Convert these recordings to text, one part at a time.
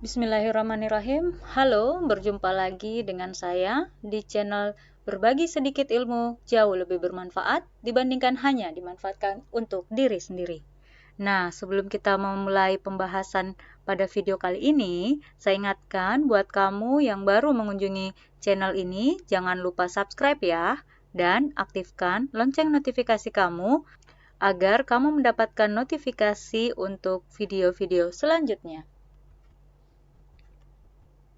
Bismillahirrahmanirrahim. Halo, berjumpa lagi dengan saya di channel Berbagi Sedikit Ilmu Jauh Lebih Bermanfaat dibandingkan hanya dimanfaatkan untuk diri sendiri. Nah, sebelum kita memulai pembahasan pada video kali ini, saya ingatkan buat kamu yang baru mengunjungi channel ini, jangan lupa subscribe ya, dan aktifkan lonceng notifikasi kamu agar kamu mendapatkan notifikasi untuk video-video selanjutnya.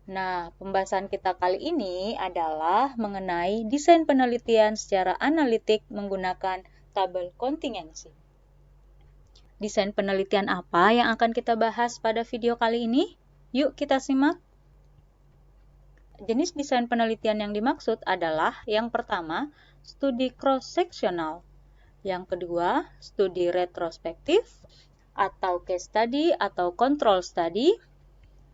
Nah, pembahasan kita kali ini adalah mengenai desain penelitian secara analitik menggunakan tabel kontingensi. Desain penelitian apa yang akan kita bahas pada video kali ini? Yuk kita simak. Jenis desain penelitian yang dimaksud adalah yang pertama, studi cross-sectional. Yang kedua, studi retrospektif atau case study atau control study.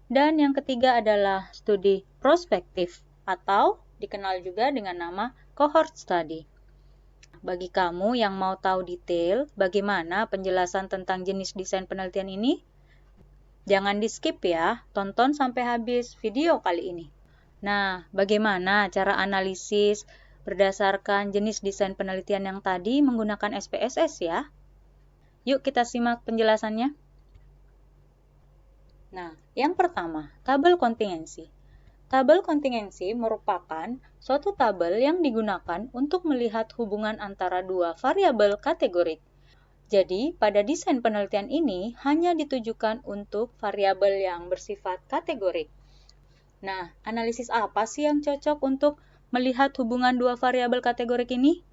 Dan yang ketiga adalah studi prospektif atau dikenal juga dengan nama cohort study. Bagi kamu yang mau tahu detail bagaimana penjelasan tentang jenis desain penelitian ini, jangan di-skip ya, tonton sampai habis video kali ini. Nah, bagaimana cara analisis berdasarkan jenis desain penelitian yang tadi menggunakan SPSS ya? Yuk kita simak penjelasannya. Nah, yang pertama, tabel kontingensi. Tabel kontingensi merupakan suatu tabel yang digunakan untuk melihat hubungan antara dua variabel kategorik. Jadi, pada desain penelitian ini hanya ditujukan untuk variabel yang bersifat kategorik. Nah, analisis apa sih yang cocok untuk melihat hubungan dua variabel kategorik ini?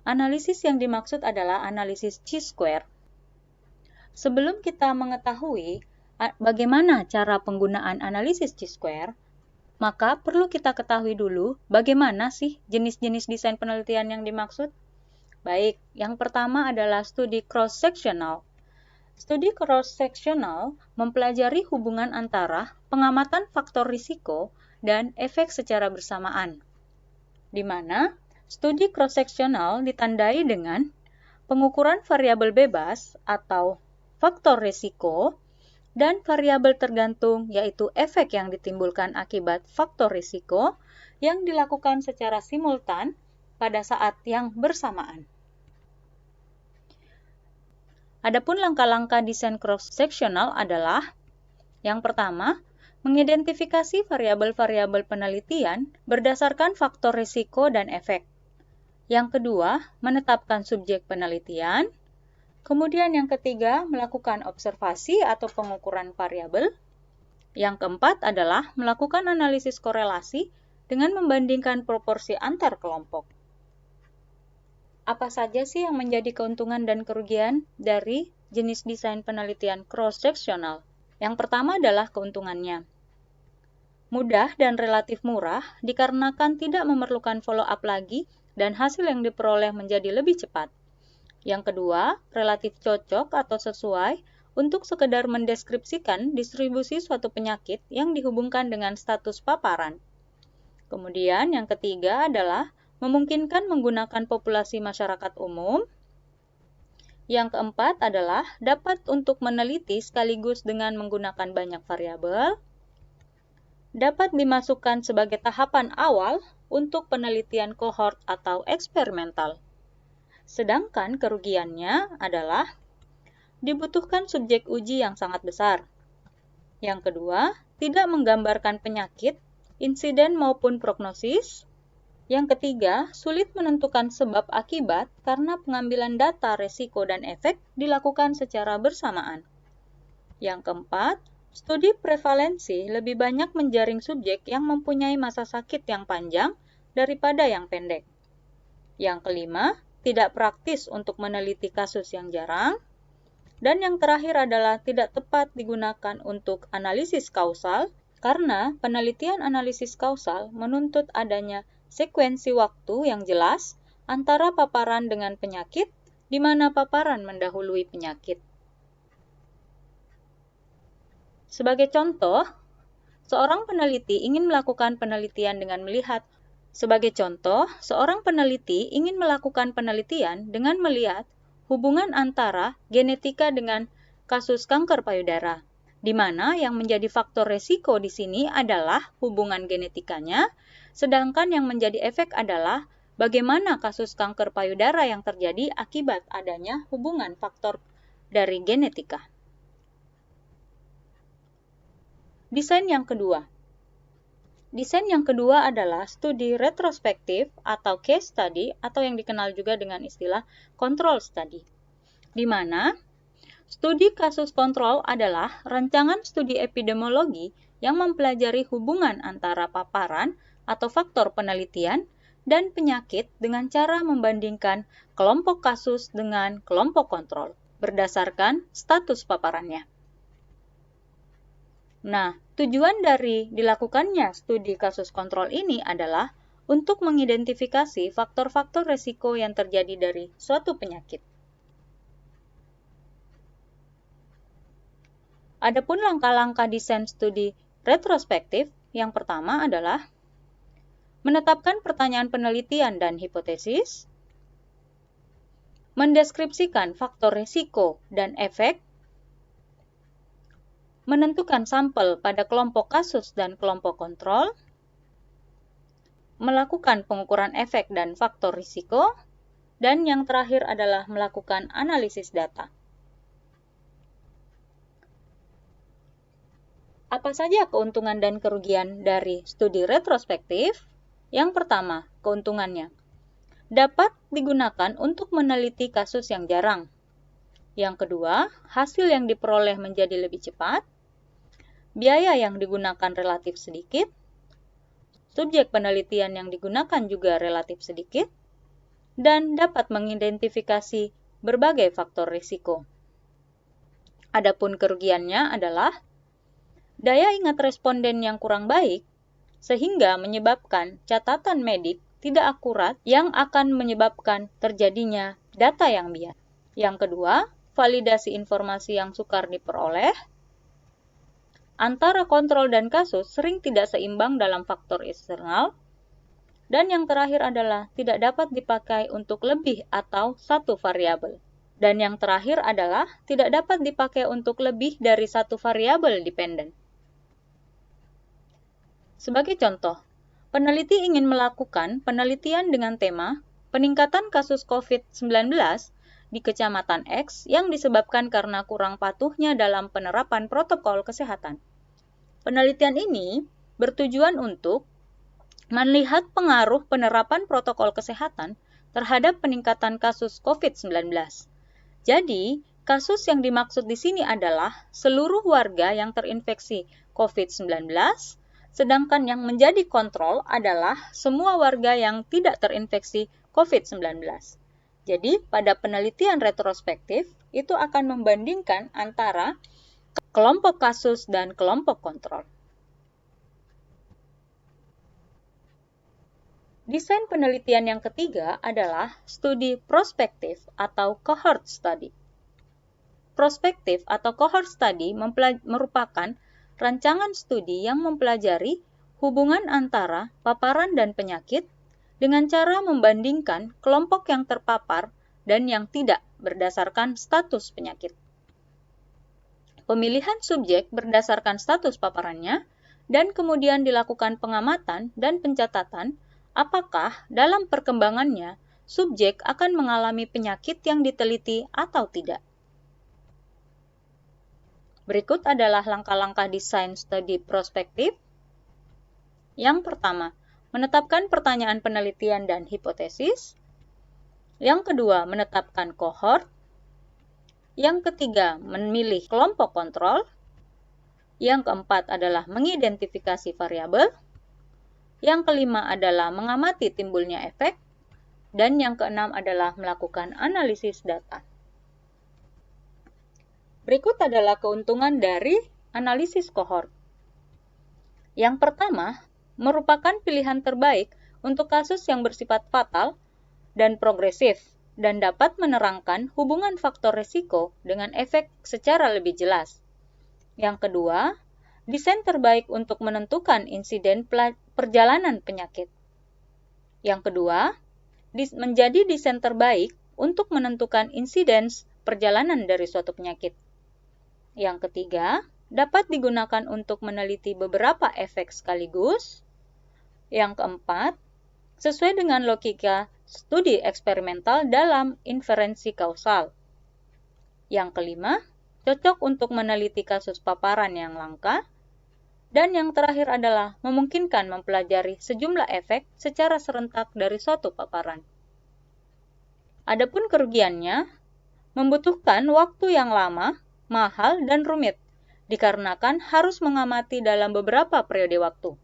Analisis yang dimaksud adalah analisis chi-square. Sebelum kita mengetahui bagaimana cara penggunaan analisis chi-square, maka perlu kita ketahui dulu bagaimana sih jenis-jenis desain penelitian yang dimaksud. Baik, yang pertama adalah studi cross-sectional. Studi cross-sectional mempelajari hubungan antara pengamatan faktor risiko dan efek secara bersamaan, di mana studi cross-sectional ditandai dengan pengukuran variabel bebas atau faktor risiko dan variabel tergantung, yaitu efek yang ditimbulkan akibat faktor risiko yang dilakukan secara simultan pada saat yang bersamaan. Adapun langkah-langkah desain cross-sectional adalah yang pertama, mengidentifikasi variabel-variabel penelitian berdasarkan faktor risiko dan efek. Yang kedua, menetapkan subjek penelitian. Kemudian yang ketiga, melakukan observasi atau pengukuran variabel. Yang keempat adalah melakukan analisis korelasi dengan membandingkan proporsi antar kelompok. Apa saja sih yang menjadi keuntungan dan kerugian dari jenis desain penelitian cross-sectional? Yang pertama adalah keuntungannya. Mudah dan relatif murah dikarenakan tidak memerlukan follow-up lagi dan hasil yang diperoleh menjadi lebih cepat. Yang kedua, relatif cocok atau sesuai untuk sekedar mendeskripsikan distribusi suatu penyakit yang dihubungkan dengan status paparan. Kemudian yang ketiga adalah memungkinkan menggunakan populasi masyarakat umum. Yang keempat adalah dapat untuk meneliti sekaligus dengan menggunakan banyak variabel. Dapat dimasukkan sebagai tahapan awal untuk penelitian kohort atau eksperimental. Sedangkan kerugiannya adalah dibutuhkan subjek uji yang sangat besar. Yang kedua, tidak menggambarkan penyakit, insiden maupun prognosis. Yang ketiga, sulit menentukan sebab akibat karena pengambilan data resiko dan efek dilakukan secara bersamaan. Yang keempat, studi prevalensi lebih banyak menjaring subjek yang mempunyai masa sakit yang panjang daripada yang pendek. Yang kelima, tidak praktis untuk meneliti kasus yang jarang. Dan yang terakhir adalah tidak tepat digunakan untuk analisis kausal, karena penelitian analisis kausal menuntut adanya sekuensi waktu yang jelas antara paparan dengan penyakit, di mana paparan mendahului penyakit. Sebagai contoh, seorang peneliti ingin melakukan penelitian dengan melihat hubungan antara genetika dengan kasus kanker payudara. di mana yang menjadi faktor resiko di sini adalah hubungan genetikanya, sedangkan yang menjadi efek adalah bagaimana kasus kanker payudara yang terjadi akibat adanya hubungan faktor dari genetika. Desain yang kedua. Desain yang kedua adalah studi retrospektif atau case study atau yang dikenal juga dengan istilah control study, di mana studi kasus kontrol adalah rancangan studi epidemiologi yang mempelajari hubungan antara paparan atau faktor penelitian dan penyakit dengan cara membandingkan kelompok kasus dengan kelompok kontrol berdasarkan status paparannya. Nah, tujuan dari dilakukannya studi kasus kontrol ini adalah untuk mengidentifikasi faktor-faktor risiko yang terjadi dari suatu penyakit. Adapun langkah-langkah desain studi retrospektif, yang pertama adalah menetapkan pertanyaan penelitian dan hipotesis, mendeskripsikan faktor risiko dan efek, menentukan sampel pada kelompok kasus dan kelompok kontrol, melakukan pengukuran efek dan faktor risiko, dan yang terakhir adalah melakukan analisis data. Apa saja keuntungan dan kerugian dari studi retrospektif? Yang pertama, keuntungannya dapat digunakan untuk meneliti kasus yang jarang. Yang kedua, hasil yang diperoleh menjadi lebih cepat. Biaya yang digunakan relatif sedikit. Subjek penelitian yang digunakan juga relatif sedikit. Dan dapat mengidentifikasi berbagai faktor risiko. Adapun kerugiannya adalah daya ingat responden yang kurang baik, sehingga menyebabkan catatan medik tidak akurat yang akan menyebabkan terjadinya data yang bias. Yang kedua, validasi informasi yang sukar diperoleh. Antara kontrol dan kasus sering tidak seimbang dalam faktor eksternal. Dan yang terakhir adalah tidak dapat dipakai untuk lebih atau satu variabel. Dan yang terakhir adalah tidak dapat dipakai untuk lebih dari satu variabel dependen. Sebagai contoh, peneliti ingin melakukan penelitian dengan tema peningkatan kasus COVID-19 di Kecamatan X yang disebabkan karena kurang patuhnya dalam penerapan protokol kesehatan. Penelitian ini bertujuan untuk melihat pengaruh penerapan protokol kesehatan terhadap peningkatan kasus COVID-19. Jadi, kasus yang dimaksud di sini adalah seluruh warga yang terinfeksi COVID-19, sedangkan yang menjadi kontrol adalah semua warga yang tidak terinfeksi COVID-19. Jadi, pada penelitian retrospektif, itu akan membandingkan antara kelompok kasus dan kelompok kontrol. Desain penelitian yang ketiga adalah studi prospektif atau cohort study. Prospektif atau cohort study merupakan rancangan studi yang mempelajari hubungan antara paparan dan penyakit dengan cara membandingkan kelompok yang terpapar dan yang tidak berdasarkan status penyakit. Pemilihan subjek berdasarkan status paparannya dan kemudian dilakukan pengamatan dan pencatatan apakah dalam perkembangannya subjek akan mengalami penyakit yang diteliti atau tidak. Berikut adalah langkah-langkah desain studi prospektif. Yang pertama, menetapkan pertanyaan penelitian dan hipotesis. Yang kedua, menetapkan kohort. Yang ketiga, memilih kelompok kontrol. Yang keempat adalah mengidentifikasi variabel. Yang kelima adalah mengamati timbulnya efek. Dan yang keenam adalah melakukan analisis data. Berikut adalah keuntungan dari analisis kohort. Yang pertama, merupakan pilihan terbaik untuk kasus yang bersifat fatal dan progresif dan dapat menerangkan hubungan faktor risiko dengan efek secara lebih jelas. Yang kedua, desain terbaik untuk menentukan insiden perjalanan penyakit. Yang kedua, menjadi desain terbaik untuk menentukan insiden perjalanan dari suatu penyakit. Yang ketiga, dapat digunakan untuk meneliti beberapa efek sekaligus. Yang keempat, sesuai dengan logika studi eksperimental dalam inferensi kausal. Yang kelima, cocok untuk meneliti kasus paparan yang langka. Dan yang terakhir adalah memungkinkan mempelajari sejumlah efek secara serentak dari suatu paparan. Adapun kerugiannya, membutuhkan waktu yang lama, mahal, dan rumit, dikarenakan harus mengamati dalam beberapa periode waktu.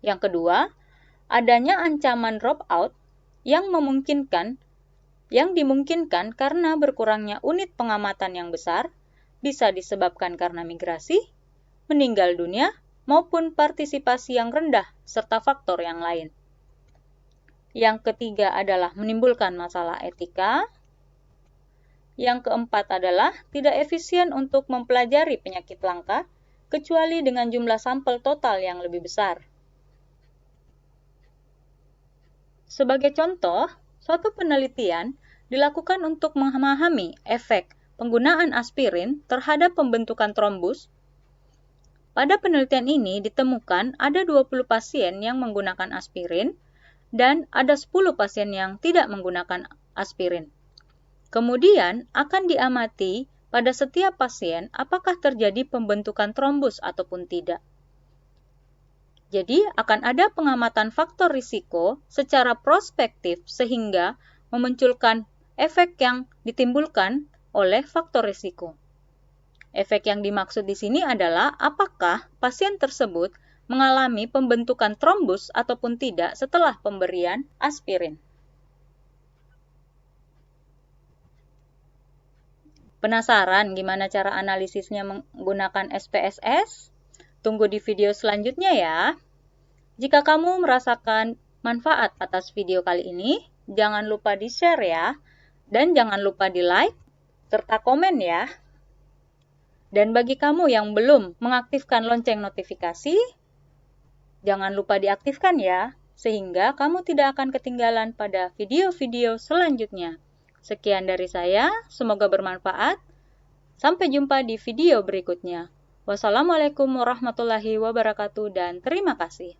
Yang kedua, adanya ancaman dropout yang dimungkinkan karena berkurangnya unit pengamatan yang besar, bisa disebabkan karena migrasi, meninggal dunia, maupun partisipasi yang rendah, serta faktor yang lain. Yang ketiga adalah menimbulkan masalah etika. Yang keempat adalah tidak efisien untuk mempelajari penyakit langka, kecuali dengan jumlah sampel total yang lebih besar. Sebagai contoh, suatu penelitian dilakukan untuk memahami efek penggunaan aspirin terhadap pembentukan trombus. Pada penelitian ini ditemukan ada 20 pasien yang menggunakan aspirin dan ada 10 pasien yang tidak menggunakan aspirin. Kemudian akan diamati pada setiap pasien apakah terjadi pembentukan trombus ataupun tidak. Jadi akan ada pengamatan faktor risiko secara prospektif sehingga memunculkan efek yang ditimbulkan oleh faktor risiko. Efek yang dimaksud di sini adalah apakah pasien tersebut mengalami pembentukan trombus ataupun tidak setelah pemberian aspirin. Penasaran gimana cara analisisnya menggunakan SPSS? Tunggu di video selanjutnya ya. Jika kamu merasakan manfaat atas video kali ini, jangan lupa di-share ya. Dan jangan lupa di-like serta komen ya. Dan bagi kamu yang belum mengaktifkan lonceng notifikasi, jangan lupa diaktifkan ya, sehingga kamu tidak akan ketinggalan pada video-video selanjutnya. Sekian dari saya, semoga bermanfaat. Sampai jumpa di video berikutnya. Wassalamualaikum warahmatullahi wabarakatuh dan terima kasih.